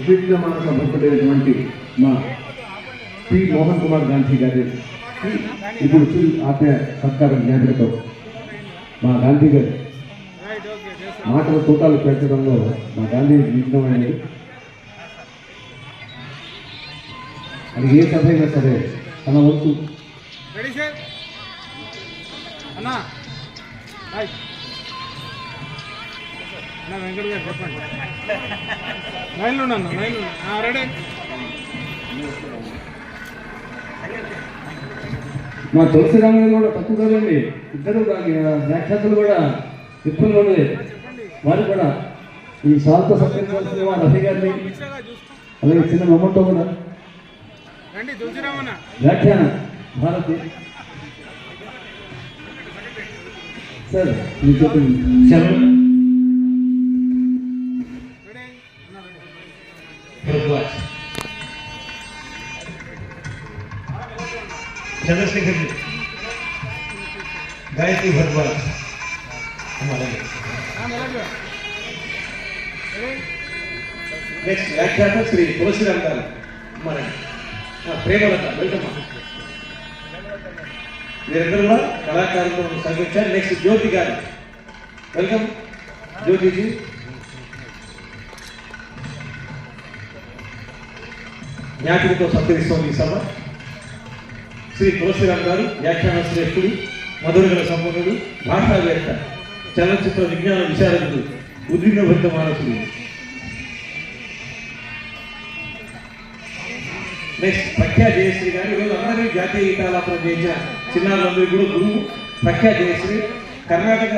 విభిన్నమైన భక్తుడైనటువంటి మా పి మోహన్ కుమార్ గాంధీ గారి ఇప్పుడు ఆత్మీయ సత్కారం జ్ఞాపకతో మా గాంధీ గారు మాటల తూటాలు పెంచడంలో మా గాంధీ విఘ్నమైనది. అది ఏ సభ అయినా సరే తన వంతు వెంకట గారు చెప్పండి. లైన్లో రెడీ. మా తులసి రామయ్య కూడా తక్కువ కదండి, ఇద్దరు వ్యాఖ్యాతలు కూడా విప్పుల్లో వారు కూడా ఈ సాల్తో సత్యం మా రఫీ గారిని అలాగే చిన్న మొమెంటో కూడా వ్యాఖ్యాన భారతి సార్ మీరు చెప్పింది चंद्रशेखर जी, गायत्री भरद्वाज नेक्स्ट व्याख्याता श्री तुलसीराम गारू प्रेमलता वेलकम वीरंदरू कलाकारों संगीत नेक्स्ट ज्योति गारू वेलकम ज्योति जी ज्ञापितो सत्करिस्तोंदी सभ श्री तुलसीराम गारू व्याख्यान श्रेष्ठुడు మధురగల సంపన్నుడు భాషావేత్త చలనచిత్ర విజ్ఞాన విశారదుడు ఉద్విగ్న భక్త మానసుడు. నెక్స్ట్ ప్రఖ్యా జయశ్రీ గారు ఈరోజు అందరినీ జాతీయ గీతాలాపన చేసిన చిన్నారులందరూ కూడా గురువు ప్రఖ్యా జయశ్రీ కర్ణాటక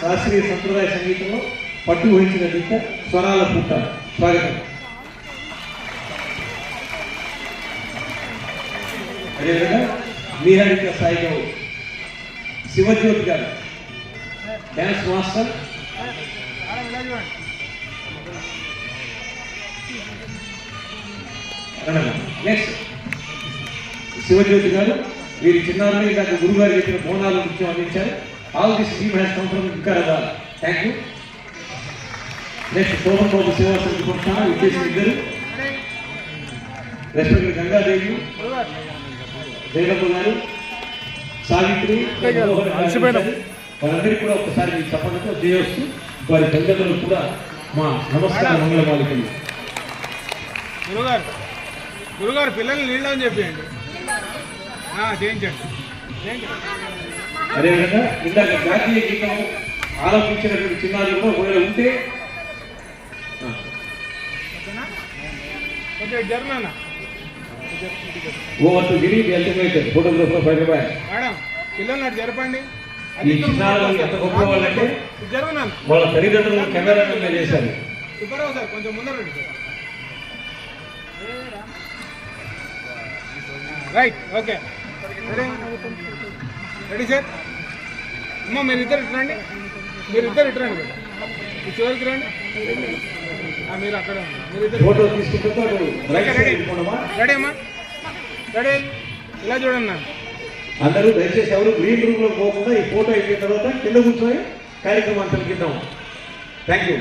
శాస్త్రీయ సంప్రదాయ సంగీతంలో పట్టు వహించిన గీత స్వరాల పుట్ట. స్వాగతం. అదేవిధంగా మీహారిక సాయిలో శివజ్యోతి గారు డ్యాన్స్ మాస్టర్. నెక్స్ట్ శివజ్యోతి గారు వీరి చిన్నారులు ఇందాక గురువు గారు చెప్పిన బోనాల నృత్యం అందించారు. All this team has come from Vikarabad. Thank you. Next Shobhan Babu Srinivasareddy కొట్టాను విచ్చేసిన ఇద్దరు రెస్పెక్ట్ గంగాదేవి జయలమ్మ గారు సావిత్రి వారందరికీ కూడా ఒకసారి మీకు చెప్పడంతో చేయవచ్చు. వారి తల్లిదండ్రులకు కూడా మా నమస్కారం మంగళమాలికలు. గురుగారు పిల్లల్ని నీళ్ళని చెప్పేయండి, చేయించండి. అదేవిధంగా ఇందాక జాతీయ గీతం ఆలోచించినటువంటి చిన్నారులు కూడా ఒకవేళ ఉంటే జర్మనా over to Giri the ultimate photographer Hyderabad. Madam పిల్లల్ని అటు జరపండి. ఈ చిన్నారులు ఎంత గొప్ప వాళ్ళంటే జరగనా వాళ్ళ తల్లిదండ్రులు కెమెరామెన్గా చేశారు. సుబ్బారావు సార్ కొంచెం ముందర రైట్. Okay ready sir. అమ్మ మీరిద్దరు ఇటు రండి, మీరిద్దరు ఇటు రండి, ఈ చివరికి రండి. మీరు అక్కడ ఫోటో తీసుకుంటే రెడీ అమ్మా, రెడీ. ఇలా చూడండి అందరూ దయచేసి ఎవరు గ్రీన్ రూమ్ లో పోకుండా ఈ ఫోటో అయిపోయిన తర్వాత కింద కూర్చొని కార్యక్రమాన్ని తగ్గిద్దాం. Thank you.